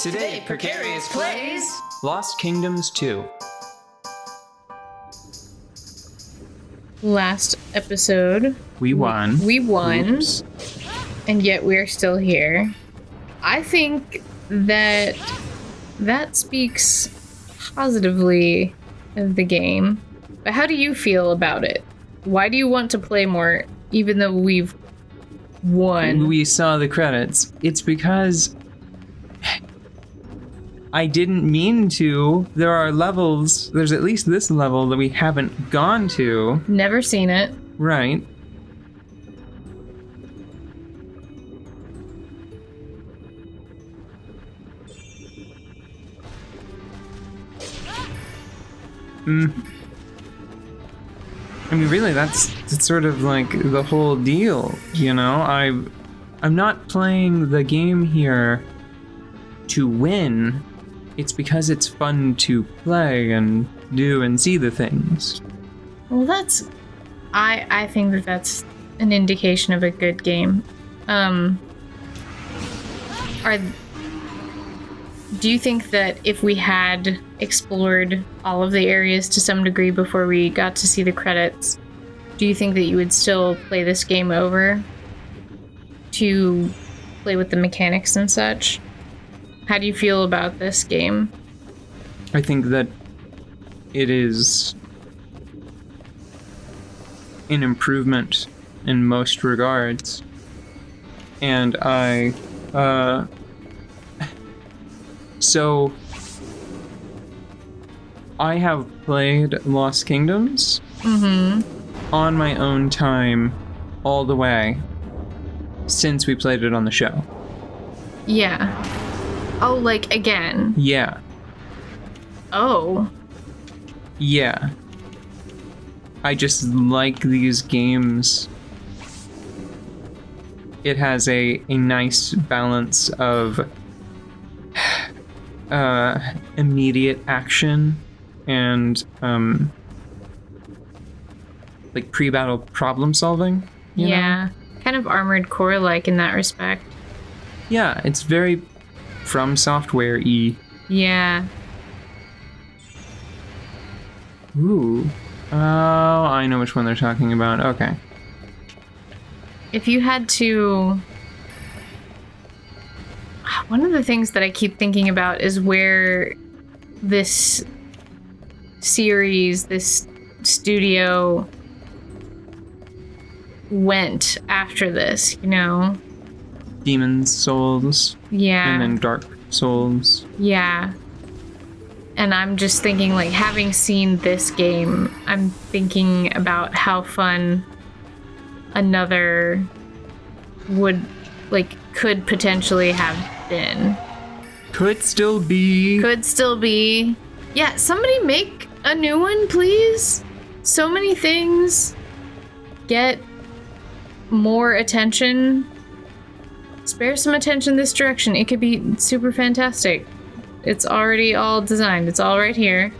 Today, Precarious plays Lost Kingdoms 2. Last episode, We won. We won. Oops. And yet we're still here. I think that speaks positively of the game. But how do you feel about it? Why do you want to play more, even though we've won? We saw the credits. It's because I didn't mean to. There are levels. There's at least this level that we haven't gone to. Never seen it. Right. I mean, really, that's sort of like the whole deal, you know? I'm not playing the game here to win. It's because it's fun to play and do and see the things. Well, I think that that's an indication of a good game. Do you think that if we had explored all of the areas to some degree before we got to see the credits, do you think that you would still play this game over to play with the mechanics and such? How do you feel about this game? I think that it is an improvement in most regards. And so I have played Lost Kingdoms on my own time all the way since we played it on the show. Yeah. Oh, like again? Yeah. Oh. Yeah. I just like these games. It has a nice balance of immediate action and like pre-battle problem solving. You know? Kind of Armored Core like in that respect. Yeah, it's very From Software-y. Yeah. Ooh. Oh, I know which one they're talking about. Okay. If you had to... One of the things that I keep thinking about is where this series, this studio went after this, you know? Demon's Souls. Yeah. And then Dark Souls. Yeah. And I'm just thinking, like, having seen this game, I'm thinking about how fun another could potentially have been. Could still be. Yeah, somebody make a new one, please. So many things get more attention. Spare some attention this direction. It could be super fantastic. It's already all designed. It's all right here.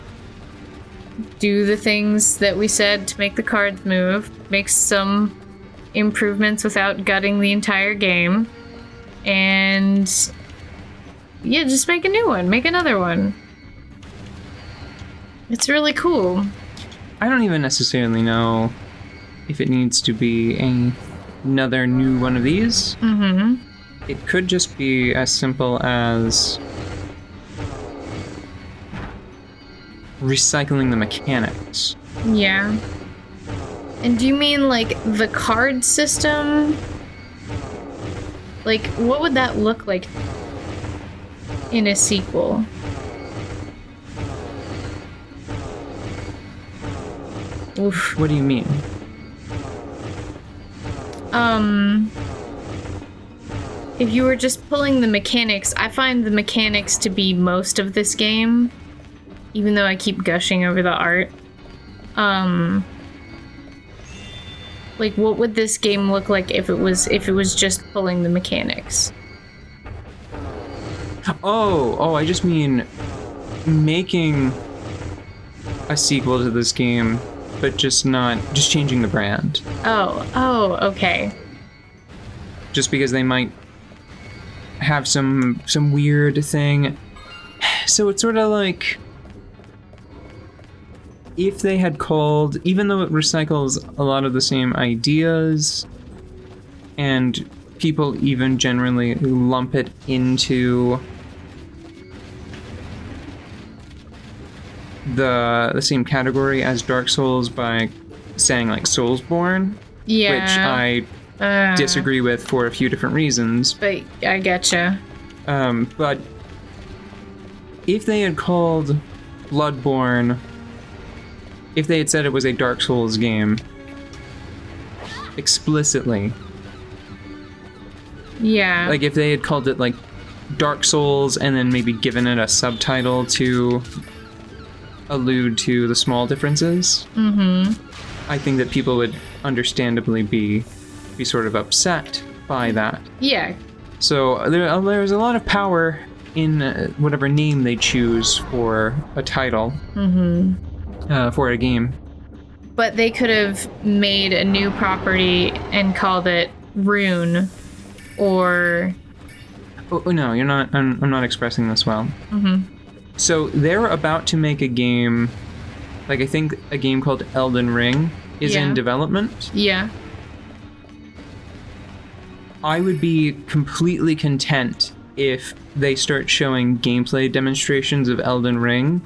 Do the things that we said to make the cards move. Make some improvements without gutting the entire game. And yeah, just make a new one. Make another one. It's really cool. I don't even necessarily know if it needs to be another new one of these. It could just be as simple as recycling the mechanics. Yeah. And do you mean, like, the card system? Like, what would that look like in a sequel? Oof. What do you mean? If you were just pulling the mechanics, I find the mechanics to be most of this game, even though I keep gushing over the art. Like, what would this game look like if it was just pulling the mechanics? Oh, I just mean making a sequel to this game, but just changing the brand. Oh, okay. Just because they might have some weird thing. So it's sort of like if they had called, even though it recycles a lot of the same ideas, and people even generally lump it into the same category as Dark Souls by saying like Soulsborne, which I disagree with for a few different reasons. But I getcha. But if they had called Bloodborne, if they had said it was a Dark Souls game explicitly, yeah, like if they had called it like Dark Souls and then maybe given it a subtitle to allude to the small differences, I think that people would understandably be sort of upset by that. Yeah. So there's a lot of power in whatever name they choose for a title, for a game. But they could have made a new property and called it Rune, or... Oh no, you're not. I'm not expressing this well. So they're about to make a game, like I think a game called Elden Ring is in development. Yeah. I would be completely content if they start showing gameplay demonstrations of Elden Ring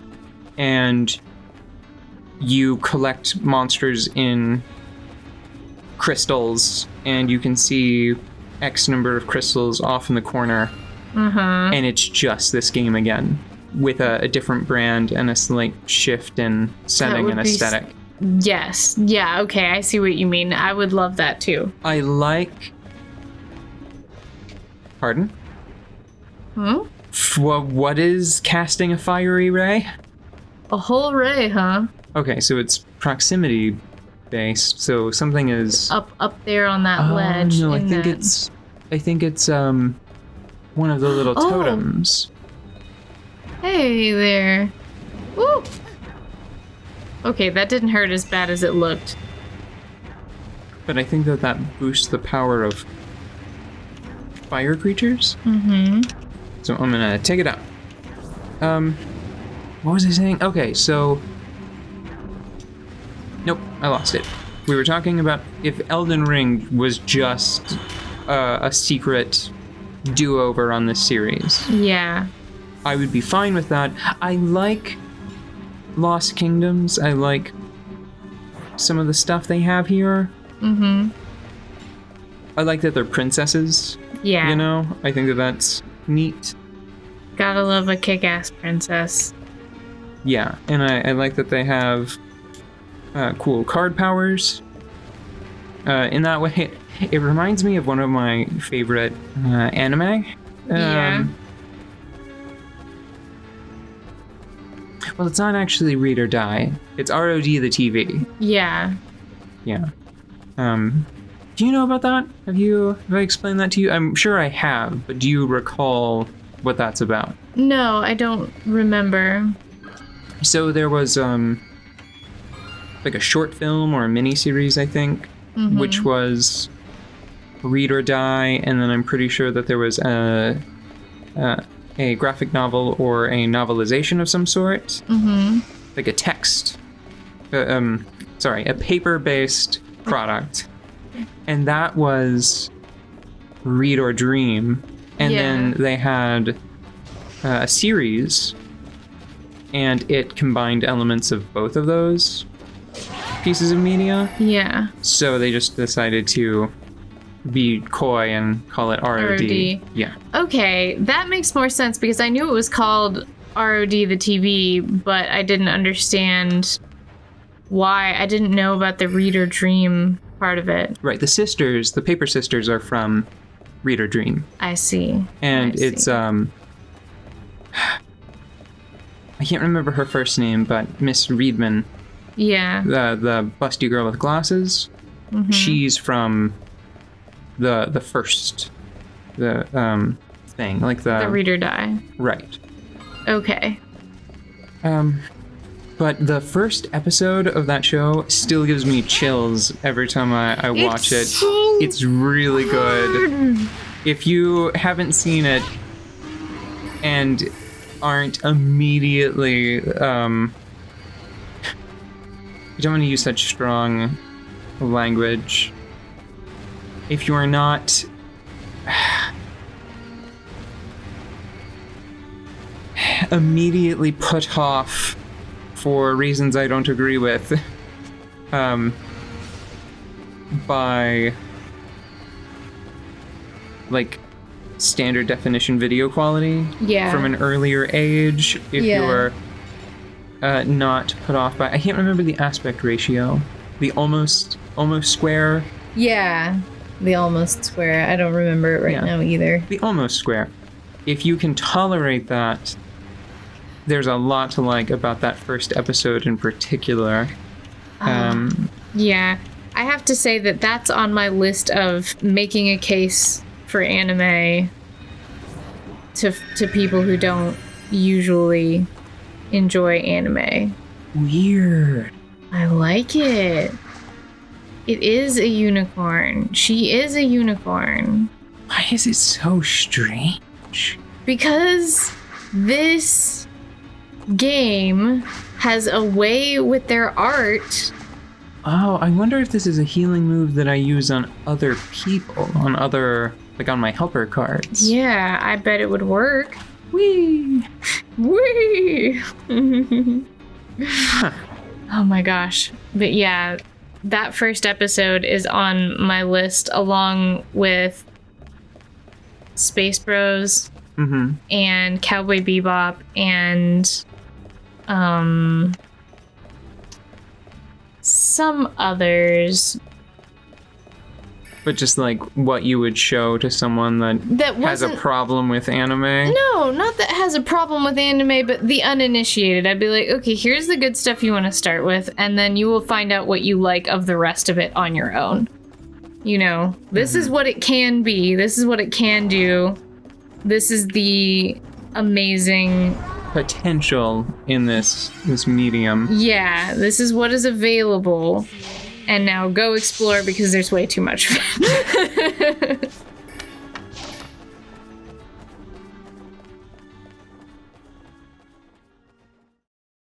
and you collect monsters in crystals and you can see X number of crystals off in the corner, and it's just this game again with a different brand and a slight shift in setting and aesthetic. Yes. Yeah, okay, I see what you mean. I would love that too. I like... Pardon? What is casting a fiery ray? A whole ray, huh? Okay, so it's proximity based, so something is... Up there on that ledge. No, I think it's one of the little totems. Hey there. Woo! Okay, that didn't hurt as bad as it looked. But I think that boosts the power of fire creatures. So I'm gonna take it out. What was I saying? Okay, so... Nope, I lost it. We were talking about if Elden Ring was just a secret do-over on this series. Yeah. I would be fine with that. I like Lost Kingdoms. I like some of the stuff they have here. I like that they're princesses. Yeah. You know? I think that's neat. Gotta love a kick-ass princess. Yeah, and I like that they have cool card powers. In that way, it reminds me of one of my favorite anime. Yeah. Well, it's not actually Read or Die. It's ROD the TV. Yeah. Yeah. Do you know about that? Have I explained that to you? I'm sure I have, but do you recall what that's about? No, I don't remember. So there was like a short film or a mini series, I think, which was Read or Die, and then I'm pretty sure that there was a graphic novel or a novelization of some sort, like a text, a paper-based product, and that was Read or Dream, and then they had a series, and it combined elements of both of those pieces of media. Yeah. So they just decided to be coy and call it ROD. Yeah. Okay, that makes more sense because I knew it was called ROD the TV, but I didn't understand why. I didn't know about the Read or Dream part of it. Right. The Paper Sisters are from Read or Dream. I see. And it's I can't remember her first name, but Miss Reedman. Yeah. The busty girl with glasses. She's from the first thing, like the Read or Die. Right. Okay. But the first episode of that show still gives me chills every time I watch it. So it's really good. if you haven't seen it and aren't immediately, I don't want to use such strong language. If you are not immediately put off for reasons I don't agree with, by like standard definition video quality from an earlier age, if you're not put off by, I can't remember the aspect ratio, the almost square. Yeah, the almost square. I don't remember it right now either. The almost square. If you can tolerate that, there's a lot to like about that first episode in particular. Yeah, I have to say that that's on my list of making a case for anime to people who don't usually enjoy anime. Weird. I like it. It is a unicorn. She is a unicorn. Why is it so strange? Because this game has a way with their art. Oh, I wonder if this is a healing move that I use on other people, on my helper cards. Yeah, I bet it would work. Whee! Whee! Oh my gosh. But yeah, that first episode is on my list along with Space Bros and Cowboy Bebop and some others. But just like what you would show to someone that has a problem with anime? No, not that has a problem with anime, but the uninitiated. I'd be like, okay, here's the good stuff you want to start with, and then you will find out what you like of the rest of it on your own. You know, this is what it can be. This is what it can do. This is the amazing potential in this medium. Yeah, this is what is available. And now go explore because there's way too much.